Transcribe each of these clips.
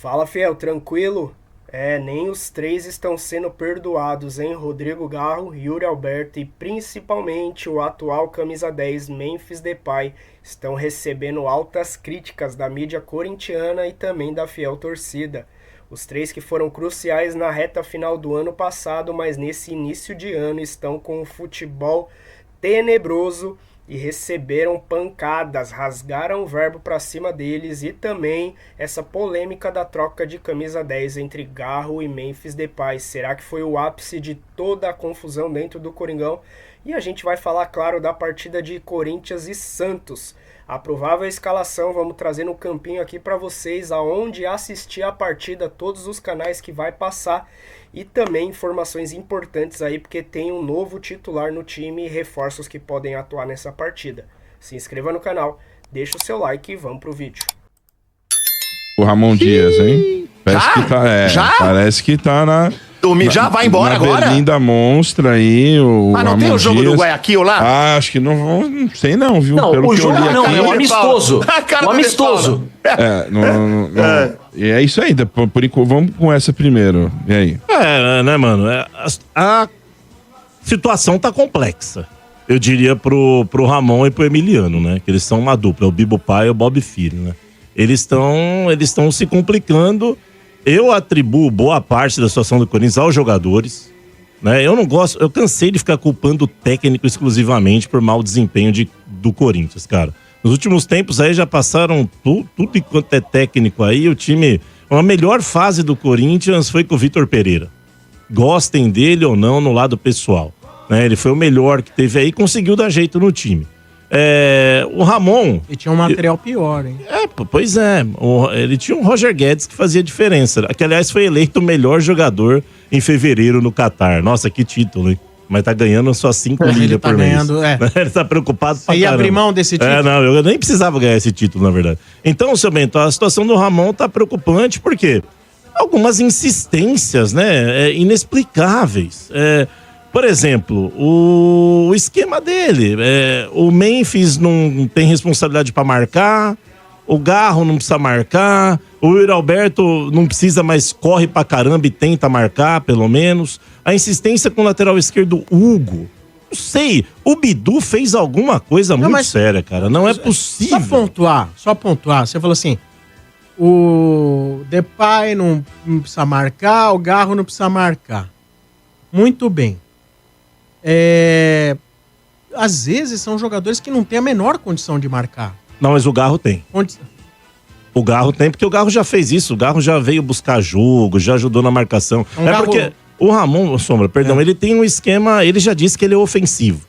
Fala, fiel, tranquilo? Nem os três estão sendo perdoados, hein? Rodrigo Garro, Yuri Alberto e principalmente o atual camisa 10 Memphis Depay estão recebendo altas críticas da mídia corintiana e também da fiel torcida. Os três que foram cruciais na reta final do ano passado, mas nesse início de ano estão com um futebol tenebroso e receberam pancadas, rasgaram o verbo para cima deles, e também essa polêmica da troca de camisa 10 entre Garro e Memphis Depay. Será que foi o ápice de toda a confusão dentro do Coringão? E a gente vai falar, claro, da partida de Corinthians e Santos. A provável escalação, vamos trazer no campinho aqui para vocês, aonde assistir a partida, todos os canais que vai passar, e também informações importantes aí, porque tem um novo titular no time e reforços que podem atuar nessa partida. Se inscreva no canal, deixa o seu like e vamos pro vídeo. O Ramon Dias, hein? Parece que tá na... Já vai embora agora? Berlinda Monstra aí, o Mas não Ramon tem o jogo Dias. do Guayaquil lá? Ah, acho que não sei não, viu? Não, Pelo o que jogo eu li não, aqui. é um amistoso. Um amistoso. E é isso aí, por enquanto, vamos com essa primeiro. E aí? Né, mano? A situação tá complexa. Eu diria pro Ramon e pro Emiliano, né? Que eles são uma dupla, o Bibo Pai e o Bob Filho, né? Eles estão se complicando. Eu atribuo boa parte da situação do Corinthians aos jogadores, né? Eu cansei de ficar culpando o técnico exclusivamente por mau desempenho do Corinthians, cara. Nos últimos tempos aí já passaram tudo enquanto é técnico aí, o time... A melhor fase do Corinthians foi com o Vitor Pereira. Gostem dele ou não no lado pessoal, né? Ele foi o melhor que teve aí e conseguiu dar jeito no time. O Ramon... E tinha um material pior, hein? Pois é. Ele tinha um Roger Guedes que fazia diferença. Que, aliás, foi eleito o melhor jogador em fevereiro no Catar. Nossa, que título, hein? Mas tá ganhando só 5 milhas por mês. Ele tá preocupado pra caramba. Ia abrir mão desse título? Não, eu nem precisava ganhar esse título, na verdade. Então, seu Bento, a situação do Ramon tá preocupante porque algumas insistências, né, inexplicáveis. Por exemplo, o esquema dele, o Memphis não tem responsabilidade para marcar, o Garro não precisa marcar, o Yuri Alberto não precisa, mas corre pra caramba e tenta marcar, pelo menos. A insistência com o lateral esquerdo Hugo. Não sei, o Bidu fez alguma coisa muito séria, cara. Não é possível. Só pontuar. Você falou assim, o Depay não precisa marcar, o Garro não precisa marcar. Muito bem. Às vezes são jogadores que não têm a menor condição de marcar. Não, mas o Garro tem. O Garro tem, porque o Garro já fez isso. O Garro já veio buscar jogo, já ajudou na marcação. Porque o Ramon, Sombra, perdão, ele tem um esquema... Ele já disse que ele é ofensivo.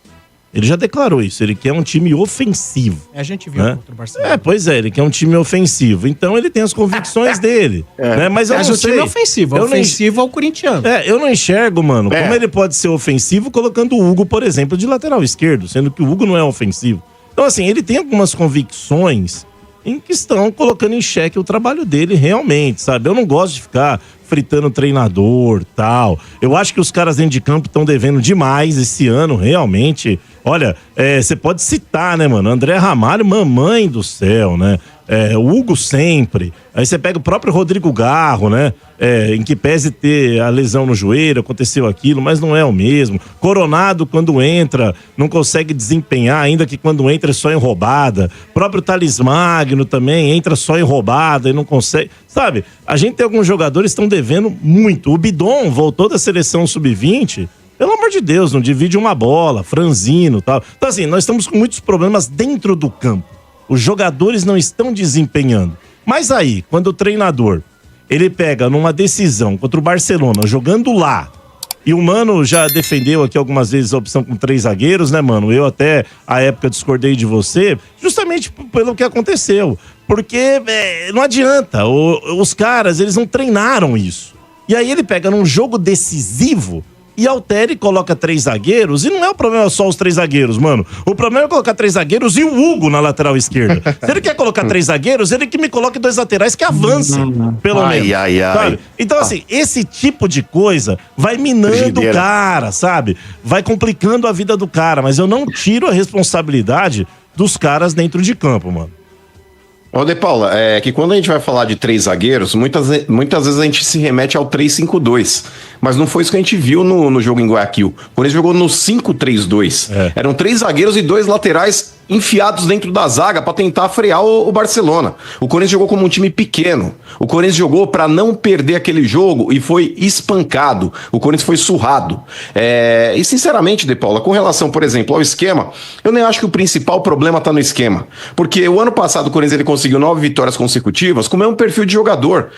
Ele já declarou isso. Ele quer um time ofensivo. A gente viu contra o Barcelona. Pois é, ele quer um time ofensivo. Então ele tem as convicções dele. Né? Mas eu não sei. O time é ofensivo. Ofensivo ao corintiano. Eu não enxergo, mano, como ele pode ser ofensivo colocando o Hugo, por exemplo, de lateral esquerdo, sendo que o Hugo não é ofensivo. Então, assim, ele tem algumas convicções em que estão colocando em xeque o trabalho dele realmente, sabe? Eu não gosto de ficar fritando treinador, tal. Eu acho que os caras dentro de campo estão devendo demais esse ano, realmente. Olha, você pode citar, né, mano? André Ramalho, mamãe do céu, né? O Hugo sempre. Aí você pega o próprio Rodrigo Garro, né? Em que pese ter a lesão no joelho, aconteceu aquilo, mas não é o mesmo. Coronado, quando entra, não consegue desempenhar, ainda que quando entra é só em roubada. Próprio Thales Magno também entra só em roubada e não consegue. Sabe, a gente tem alguns jogadores que estão devendo muito. O Bidon voltou da seleção sub-20... Pelo amor de Deus, não divide uma bola, franzino e tal. Então, assim, nós estamos com muitos problemas dentro do campo. Os jogadores não estão desempenhando. Mas aí, quando o treinador, ele pega numa decisão contra o Barcelona, jogando lá, e o Mano já defendeu aqui algumas vezes a opção com 3 zagueiros, né, Mano? Eu até, à época, discordei de você, justamente pelo que aconteceu. Porque não adianta, os caras, eles não treinaram isso. E aí ele pega num jogo decisivo... E altera e coloca 3 zagueiros. E não é o problema só os 3 zagueiros, mano. O problema é colocar 3 zagueiros e o Hugo na lateral esquerda. Se ele quer colocar 3 zagueiros, ele que me coloque 2 laterais que avancem, pelo menos. Sabe? Então, assim, esse tipo de coisa vai minando o cara, sabe? Vai complicando a vida do cara. Mas eu não tiro a responsabilidade dos caras dentro de campo, mano. Ô, De Paula, é que quando a gente vai falar de 3 zagueiros, muitas vezes a gente se remete ao 3-5-2. Mas não foi isso que a gente viu no jogo em Guayaquil. Quando ele jogou no 5-3-2. Eram 3 zagueiros e 2 laterais enfiados dentro da zaga para tentar frear o Barcelona. O Corinthians jogou como um time pequeno. O Corinthians jogou para não perder aquele jogo e foi espancado. O Corinthians foi surrado. E sinceramente, De Paula, com relação, por exemplo, ao esquema, eu nem acho que o principal problema está no esquema. Porque o ano passado o Corinthians ele conseguiu 9 vitórias consecutivas com o mesmo perfil de jogador.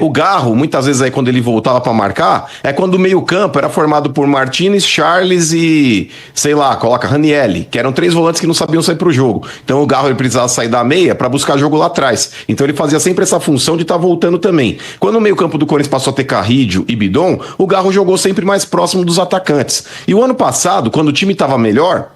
O Garro, muitas vezes aí quando ele voltava para marcar, quando o meio-campo era formado por Martínez, Charles e, sei lá, coloca Ranieri, que eram 3 volantes que não sabiam sair pro jogo. Então o Garro ele precisava sair da meia para buscar jogo lá atrás. Então ele fazia sempre essa função de estar voltando também. Quando o meio-campo do Corinthians passou a ter Carrídio e Bidon, o Garro jogou sempre mais próximo dos atacantes. E o ano passado, quando o time estava melhor,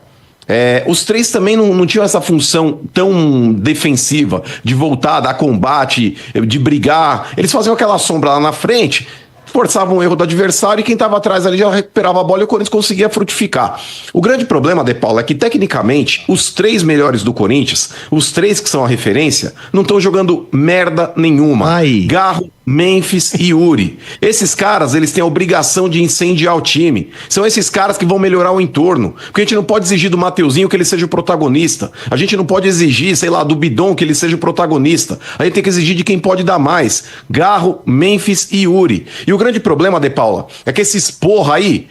os 3 também não tinham essa função tão defensiva, de voltar, dar combate, de brigar. Eles faziam aquela sombra lá na frente, forçavam o erro do adversário e quem estava atrás ali já recuperava a bola e o Corinthians conseguia frutificar. O grande problema, De Paula, é que tecnicamente os 3 melhores do Corinthians, os 3 que são a referência, não estão jogando merda nenhuma. Garro, Memphis e Yuri. Esses caras, eles têm a obrigação de incendiar o time. São esses caras que vão melhorar o entorno. Porque a gente não pode exigir do Mateuzinho que ele seja o protagonista. A gente não pode exigir, sei lá, do Bidon que ele seja o protagonista. A gente tem que exigir de quem pode dar mais. Garro, Memphis e Yuri. E o grande problema, De Paula, é que esses porra aí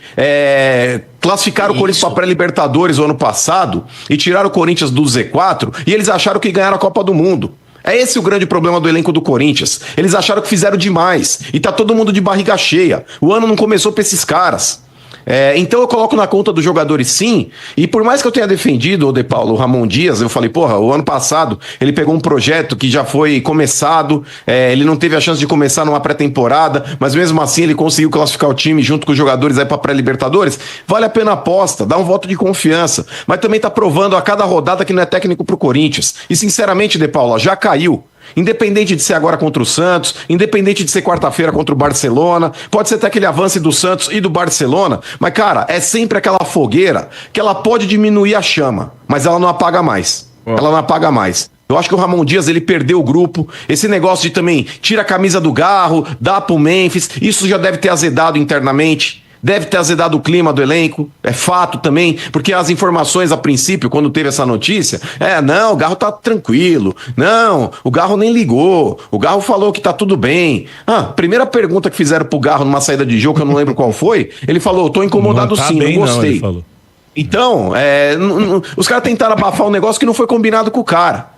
classificaram o Corinthians para pré-Libertadores o ano passado e tiraram o Corinthians do Z4 e eles acharam que ganharam a Copa do Mundo. É esse o grande problema do elenco do Corinthians. Eles acharam que fizeram demais. E tá todo mundo de barriga cheia. O ano não começou pra esses caras. Então eu coloco na conta dos jogadores sim, e por mais que eu tenha defendido o De Paulo, o Ramon Dias, eu falei, porra, o ano passado ele pegou um projeto que já foi começado, ele não teve a chance de começar numa pré-temporada, mas mesmo assim ele conseguiu classificar o time junto com os jogadores aí pra pré-Libertadores, vale a pena a aposta, dá um voto de confiança, mas também tá provando a cada rodada que não é técnico pro Corinthians, e sinceramente, De Paulo, já caiu. Independente de ser agora contra o Santos, independente de ser quarta-feira contra o Barcelona, pode ser até aquele avance do Santos e do Barcelona, mas cara, é sempre aquela fogueira que ela pode diminuir a chama, mas ela não apaga mais. Ela não apaga mais. Eu acho que o Ramon Dias, ele perdeu o grupo. Esse negócio de também tira a camisa do Garro, dá pro Memphis, isso já deve ter azedado internamente. Deve ter azedado o clima do elenco, é fato também, porque as informações a princípio, quando teve essa notícia, não, o Garro tá tranquilo, não, o Garro nem ligou, o Garro falou que tá tudo bem. Primeira pergunta que fizeram pro Garro numa saída de jogo, que eu não lembro qual foi, ele falou, tô incomodado sim, não gostei. Então, os caras tentaram abafar um negócio que não foi combinado com o cara.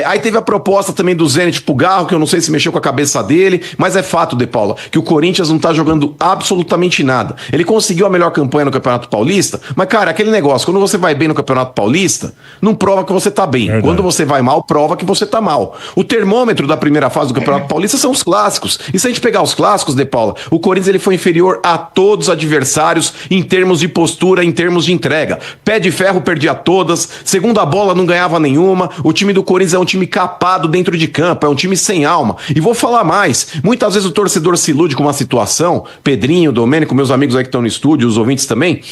Aí teve a proposta também do Zenit pro Garro, que eu não sei se mexeu com a cabeça dele, mas é fato, De Paula, que o Corinthians não tá jogando absolutamente nada. Ele conseguiu a melhor campanha no Campeonato Paulista, mas, cara, aquele negócio, quando você vai bem no Campeonato Paulista, não prova que você tá bem. Quando você vai mal, prova que você tá mal. O termômetro da primeira fase do Campeonato Paulista são os clássicos. E se a gente pegar os clássicos, De Paula, o Corinthians ele foi inferior a todos os adversários em termos de postura, em termos de entrega. Pé de ferro perdia todas, segunda bola não ganhava nenhuma, o time do Corinthians é um time capado dentro de campo, é um time sem alma. E vou falar mais, muitas vezes o torcedor se ilude com uma situação, Pedrinho, Domênico, meus amigos aí que estão no estúdio, os ouvintes também,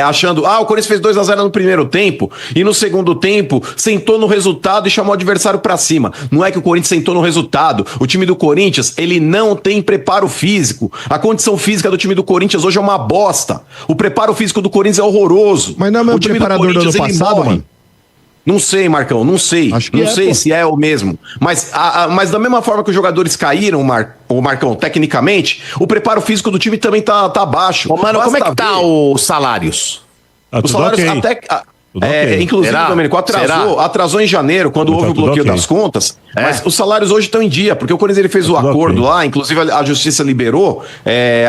achando, o Corinthians fez 2-0 no primeiro tempo e no segundo tempo sentou no resultado e chamou o adversário pra cima. Não é que o Corinthians sentou no resultado. O time do Corinthians, ele não tem preparo físico. A condição física do time do Corinthians hoje é uma bosta. O preparo físico do Corinthians é horroroso. Mas não é o mesmo preparador do ano passado, mano? Não sei, Marcão, não sei. Não sei se é o mesmo. Mas da mesma forma que os jogadores caíram, Marcão, tecnicamente, o preparo físico do time também tá abaixo. Mano, como é que tá os salários? Os salários até... inclusive, Domênico, atrasou em janeiro, quando houve o bloqueio das contas, mas os salários hoje estão em dia, porque o Corinthians ele fez o acordo lá, inclusive a Justiça liberou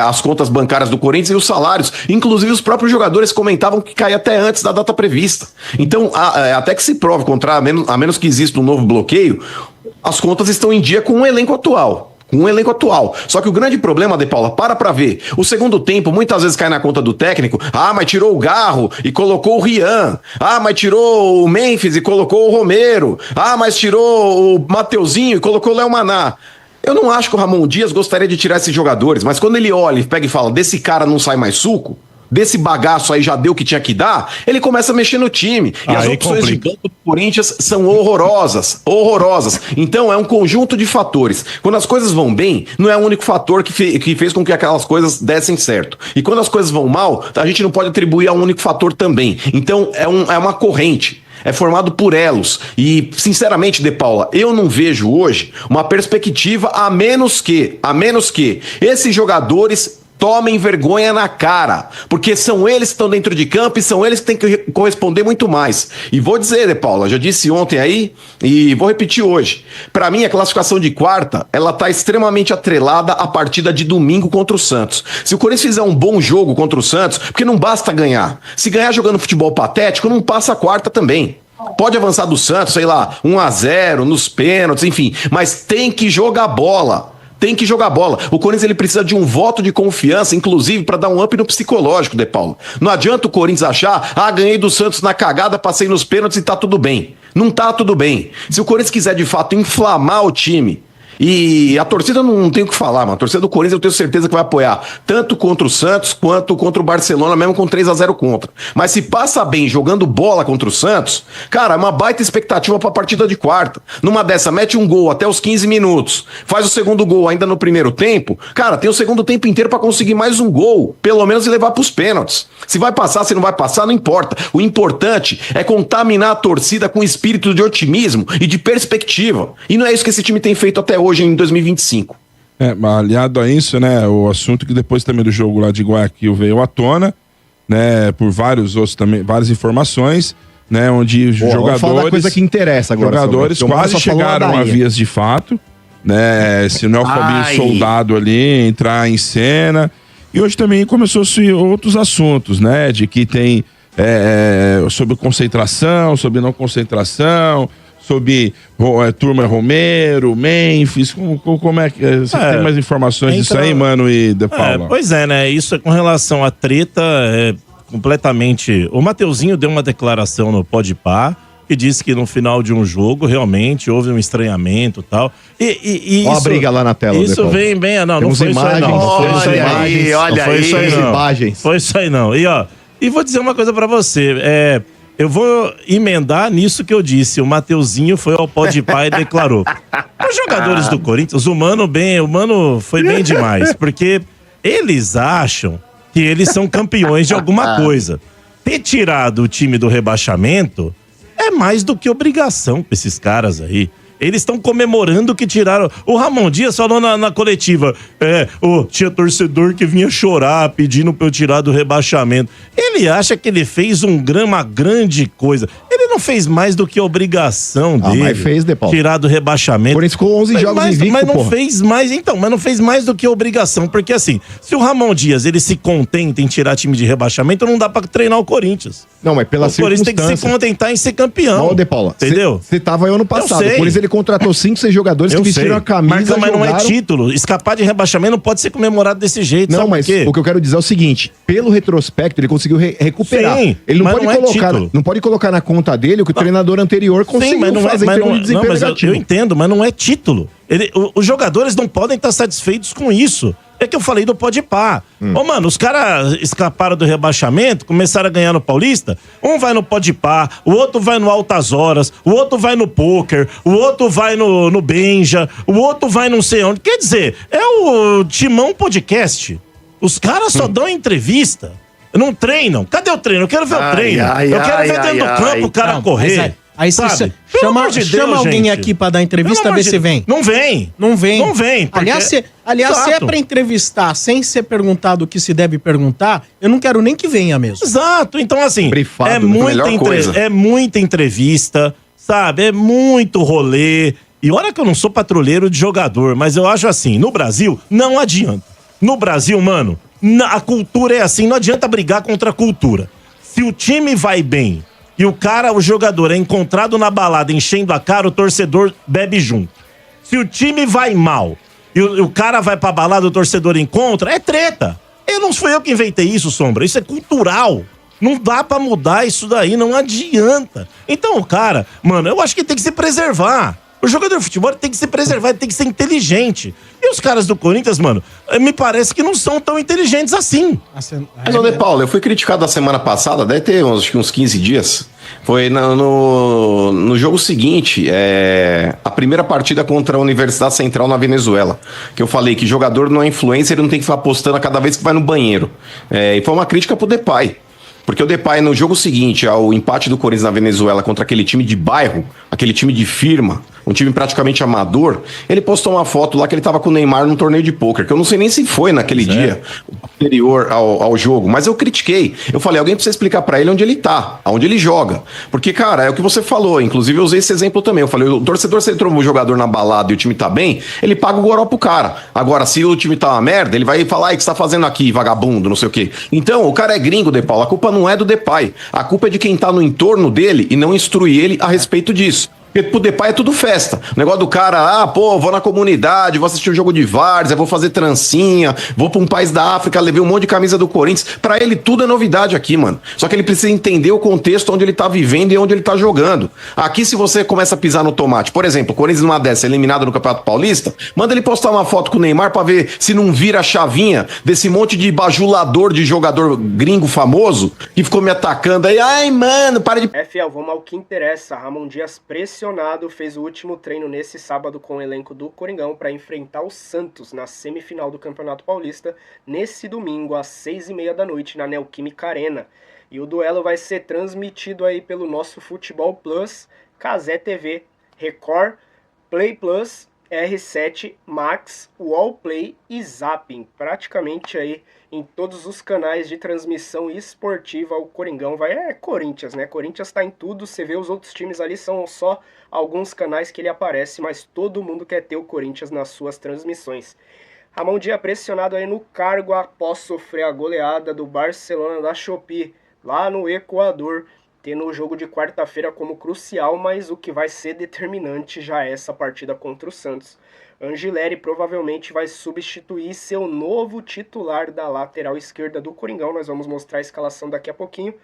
as contas bancárias do Corinthians e os salários, inclusive os próprios jogadores comentavam que caía até antes da data prevista. Então, até que se prove contrário, a menos que exista um novo bloqueio, as contas estão em dia com o elenco atual. Só que o grande problema, De Paula, para ver. O segundo tempo muitas vezes cai na conta do técnico. Mas tirou o Garro e colocou o Rian. Mas tirou o Memphis e colocou o Romero. Mas tirou o Mateuzinho e colocou o Léo Maná. Eu não acho que o Ramon Dias gostaria de tirar esses jogadores, mas quando ele olha e pega e fala, desse cara não sai mais suco, desse bagaço aí já deu o que tinha que dar, ele começa a mexer no time. E as opções de banco do Corinthians são horrorosas. Então é um conjunto de fatores. Quando as coisas vão bem, não é o único fator que fez com que aquelas coisas dessem certo. E quando as coisas vão mal, a gente não pode atribuir a um único fator também. Então é uma corrente. É formado por elos. E, sinceramente, De Paula, eu não vejo hoje uma perspectiva a menos que esses jogadores tomem vergonha na cara, porque são eles que estão dentro de campo e são eles que têm que corresponder muito mais. E vou dizer, De Paula, já disse ontem aí e vou repetir hoje. Para mim, a classificação de quarta, ela tá extremamente atrelada à partida de domingo contra o Santos. Se o Corinthians fizer um bom jogo contra o Santos, porque não basta ganhar. Se ganhar jogando futebol patético, não passa a quarta também. Pode avançar do Santos, sei lá, 1-0 nos pênaltis, enfim, mas tem que jogar bola. Tem que jogar bola. O Corinthians ele precisa de um voto de confiança, inclusive para dar um up no psicológico, De Paula. Não adianta o Corinthians achar, ganhei do Santos na cagada, passei nos pênaltis e tá tudo bem. Não tá tudo bem. Se o Corinthians quiser de fato inflamar o time, e a torcida não tem o que falar, mano. A torcida do Corinthians eu tenho certeza que vai apoiar tanto contra o Santos quanto contra o Barcelona, mesmo com 3-0 contra. Mas se passa bem jogando bola contra o Santos, cara, é uma baita expectativa pra partida de quarta. Numa dessa, mete um gol até os 15 minutos, faz o segundo gol ainda no primeiro tempo, cara, tem o segundo tempo inteiro pra conseguir mais um gol, pelo menos e levar pros pênaltis. Se vai passar, se não vai passar, não importa. O importante é contaminar a torcida com espírito de otimismo e de perspectiva. E não é isso que esse time tem feito até hoje em 2025. Aliado a isso, né, o assunto que depois também do jogo lá de Guayaquil veio à tona, né, por vários outros também, várias informações, né, onde os jogadores... Vamos falar coisa que interessa agora. Jogadores quase chegaram a vias de fato, né, se não é o Fabinho Soldado ali, entrar em cena. E hoje também começou-se outros assuntos, né, de que tem sobre concentração, sobre não concentração, sobre turma Romero, Memphis, como é que... Você tem mais informações disso aí, mano, e De Paula? Pois é, né? Isso é com relação à treta, completamente... O Mateuzinho deu uma declaração no Podpah, que disse que no final de um jogo, realmente, houve um estranhamento e tal. E olha a briga lá na tela. Isso vem bem... Não, não foi imagens, isso aí, não. Olha aí. Imagens. Foi isso aí, não. E vou dizer uma coisa pra você, eu vou emendar nisso que eu disse. O Mateuzinho foi ao Podpah e declarou. Os jogadores do Corinthians, o Mano foi bem demais, porque eles acham que eles são campeões de alguma coisa. Ter tirado o time do rebaixamento é mais do que obrigação pra esses caras aí. Eles estão comemorando que tiraram... O Ramon Dias falou na coletiva, tinha torcedor que vinha chorar pedindo pra eu tirar do rebaixamento. Ele acha que ele fez uma grande coisa. Ele não fez mais do que a obrigação dele. Mas fez, De Paula. Tirar do rebaixamento. Por isso ficou 11 jogos invicto, mas não fez mais, mas não fez mais do que a obrigação. Porque assim, se o Ramon Dias, ele se contenta em tirar time de rebaixamento, não dá pra treinar o Corinthians. Não, mas pela circunstância. O Corinthians tem que se contentar em ser campeão. Não, De Paula. Entendeu? Você tava aí ano passado. Por isso ele contratou 5, 6 jogadores que vestiram a camisa, mas não é título. Escapar de rebaixamento não pode ser comemorado desse jeito. Não, mas o que eu quero dizer é o seguinte: pelo retrospecto, ele conseguiu recuperar. Sim, ele não pode colocar na conta dele o que o treinador anterior conseguiu fazer em termos de desempenho negativo. Eu entendo, mas não é título. Os jogadores não podem estar satisfeitos com isso. É que eu falei do Podpah. Mano, os caras escaparam do rebaixamento, começaram a ganhar no Paulista. Um vai no Podpah, o outro vai no Altas Horas, o outro vai no Poker, o outro vai no Benja, o outro vai não sei onde. Quer dizer, é o Timão Podcast. Os caras só dão entrevista. Não treinam. Cadê o treino? Eu quero ver o treino. Eu quero ver dentro do campo o cara correr. Aí você chama alguém aqui pra dar entrevista, ver se vem. Não vem. Não vem. Não vem. Porque... Aliás, se é pra entrevistar sem ser perguntado o que se deve perguntar, eu não quero nem que venha mesmo. Exato. Então, assim, Brifado, é muita entrevista, sabe? É muito rolê. E olha que eu não sou patrulheiro de jogador, mas eu acho assim, no Brasil, não adianta. No Brasil, mano, a cultura é assim, não adianta brigar contra a cultura. Se o time vai bem e o jogador é encontrado na balada enchendo a cara, o torcedor bebe junto. Se o time vai mal e o cara vai pra balada, o torcedor encontra, é treta. Não fui eu que inventei isso, Sombra. Isso é cultural. Não dá pra mudar isso daí, não adianta. Então o cara, mano, eu acho que tem que se preservar. O jogador de futebol tem que ser preservado, tem que ser inteligente. E os caras do Corinthians, mano, me parece que não são tão inteligentes assim. Mas, De Paulo, eu fui criticado a semana passada, deve ter uns 15 dias. Foi no jogo seguinte, a primeira partida contra a Universidade Central na Venezuela. Que eu falei que jogador não é influencer, ele não tem que ficar postando a cada vez que vai no banheiro. E foi uma crítica pro Depay. Porque o Depay, no jogo seguinte, ao empate do Corinthians na Venezuela contra aquele time de bairro, aquele time de firma, um time praticamente amador, ele postou uma foto lá que ele tava com o Neymar num torneio de pôquer, que eu não sei nem se foi naquele dia anterior ao jogo, mas eu critiquei. Eu falei, alguém precisa explicar pra ele onde ele tá, aonde ele joga. Porque, cara, é o que você falou, inclusive eu usei esse exemplo também. Eu falei, o torcedor, se ele tromba um jogador na balada e o time tá bem, ele paga o goró pro cara. Agora, se o time tá uma merda, ele vai falar, o que você tá fazendo aqui, vagabundo, não sei o quê. Então, o cara é gringo, De Paulo, a culpa não é do Depay, a culpa é de quem tá no entorno dele e não instrui ele a respeito disso. Porque pro Depay é tudo festa. O negócio do cara, vou na comunidade, vou assistir um jogo de várzea, vou fazer trancinha, vou pra um país da África, levei um monte de camisa do Corinthians. Pra ele tudo é novidade aqui, mano. Só que ele precisa entender o contexto onde ele tá vivendo e onde ele tá jogando. Aqui, se você começa a pisar no tomate, por exemplo, o Corinthians numa dessa, eliminado no Campeonato Paulista, manda ele postar uma foto com o Neymar pra ver se não vira a chavinha desse monte de bajulador de jogador gringo famoso que ficou me atacando aí. Ai, mano, para de... Fiel, vamos ao que interessa. Ramon Dias fez o último treino nesse sábado com o elenco do Coringão para enfrentar o Santos na semifinal do Campeonato Paulista nesse domingo às 6h30 da noite na Neoquímica Arena. E o duelo vai ser transmitido aí pelo nosso Futebol Plus, Cazé TV, Record, Play Plus, R7, Max, Wallplay e Zapping. Praticamente aí em todos os canais de transmissão esportiva o Coringão vai... Corinthians, né? Corinthians tá em tudo, você vê os outros times ali, são só alguns canais que ele aparece, mas todo mundo quer ter o Corinthians nas suas transmissões. Ramon Dias pressionado aí no cargo após sofrer a goleada do Barcelona da Shopee, lá no Equador, tendo o jogo de quarta-feira como crucial, mas o que vai ser determinante já é essa partida contra o Santos. Angileri provavelmente vai substituir seu novo titular da lateral esquerda do Coringão. Nós vamos mostrar a escalação daqui a pouquinho.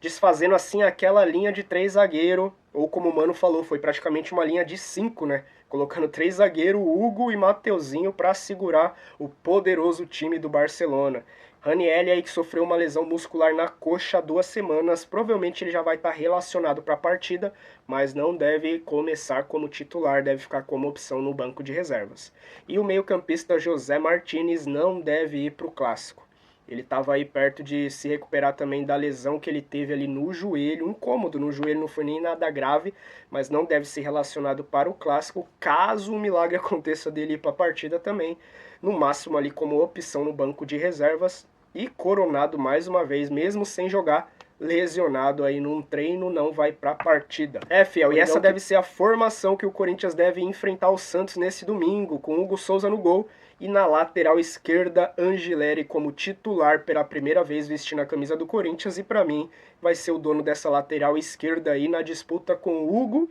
Desfazendo assim aquela linha de 3 zagueiros, ou como o Mano falou, foi praticamente uma linha de 5, né? Colocando 3 zagueiros, Hugo e Mateuzinho para segurar o poderoso time do Barcelona. Ranieri aí que sofreu uma lesão muscular na coxa há 2 semanas, provavelmente ele já vai estar relacionado para a partida, mas não deve começar como titular, deve ficar como opção no banco de reservas. E o meio-campista José Martínez não deve ir para o Clássico. Ele estava aí perto de se recuperar também da lesão que ele teve ali no joelho, um incômodo no joelho, não foi nem nada grave, mas não deve ser relacionado para o Clássico, caso o milagre aconteça dele ir para a partida também, no máximo ali como opção no banco de reservas, e Coronado mais uma vez, mesmo sem jogar, lesionado aí num treino, não vai para a partida. Fiel, e essa deve ser a formação que o Corinthians deve enfrentar o Santos nesse domingo, com Hugo Souza no gol, e na lateral esquerda, Angileri como titular pela primeira vez vestindo a camisa do Corinthians, e para mim vai ser o dono dessa lateral esquerda aí na disputa com Hugo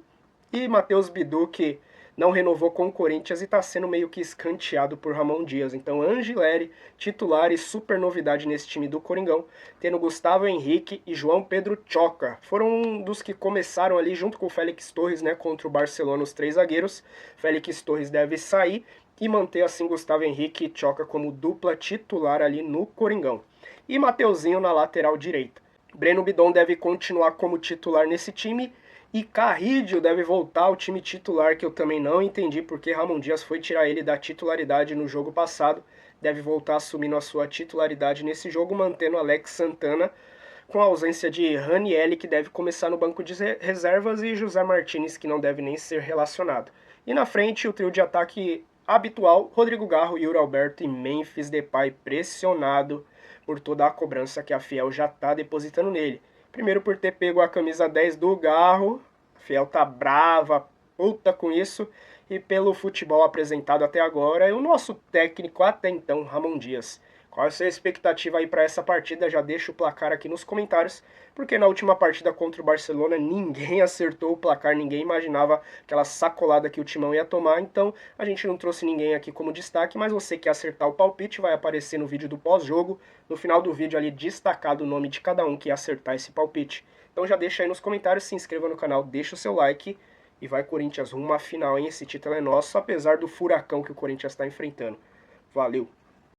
e Matheus Bidu, que não renovou com o Corinthians e está sendo meio que escanteado por Ramon Dias. Então, Angileri, titular e super novidade nesse time do Coringão, tendo Gustavo Henrique e João Pedro Choca. Foram um dos que começaram ali junto com o Félix Torres, né, contra o Barcelona, os 3 zagueiros. Félix Torres deve sair e manter assim Gustavo Henrique e Choca como dupla titular ali no Coringão. E Mateuzinho na lateral direita. Breno Bidon deve continuar como titular nesse time. E Carrídio deve voltar ao time titular, que eu também não entendi porque Ramon Dias foi tirar ele da titularidade no jogo passado. Deve voltar assumindo a sua titularidade nesse jogo, mantendo Alex Santana, com a ausência de Ranieri, que deve começar no banco de reservas, e José Martínez, que não deve nem ser relacionado. E na frente, o trio de ataque habitual, Rodrigo Garro, Yuri Alberto e Memphis Depay, pressionado por toda a cobrança que a Fiel já está depositando nele. Primeiro por ter pego a camisa 10 do Garro, a Fiel tá brava, puta com isso, e pelo futebol apresentado até agora, e o nosso técnico até então, Ramon Dias. Qual é a sua expectativa aí para essa partida? Já deixa o placar aqui nos comentários, porque na última partida contra o Barcelona ninguém acertou o placar, ninguém imaginava aquela sacolada que o Timão ia tomar, então a gente não trouxe ninguém aqui como destaque, mas você que acertar o palpite vai aparecer no vídeo do pós-jogo, no final do vídeo ali destacado o nome de cada um que acertar esse palpite. Então já deixa aí nos comentários, se inscreva no canal, deixa o seu like E vai Corinthians rumo à final, hein? Esse título é nosso, apesar do furacão que o Corinthians está enfrentando. Valeu!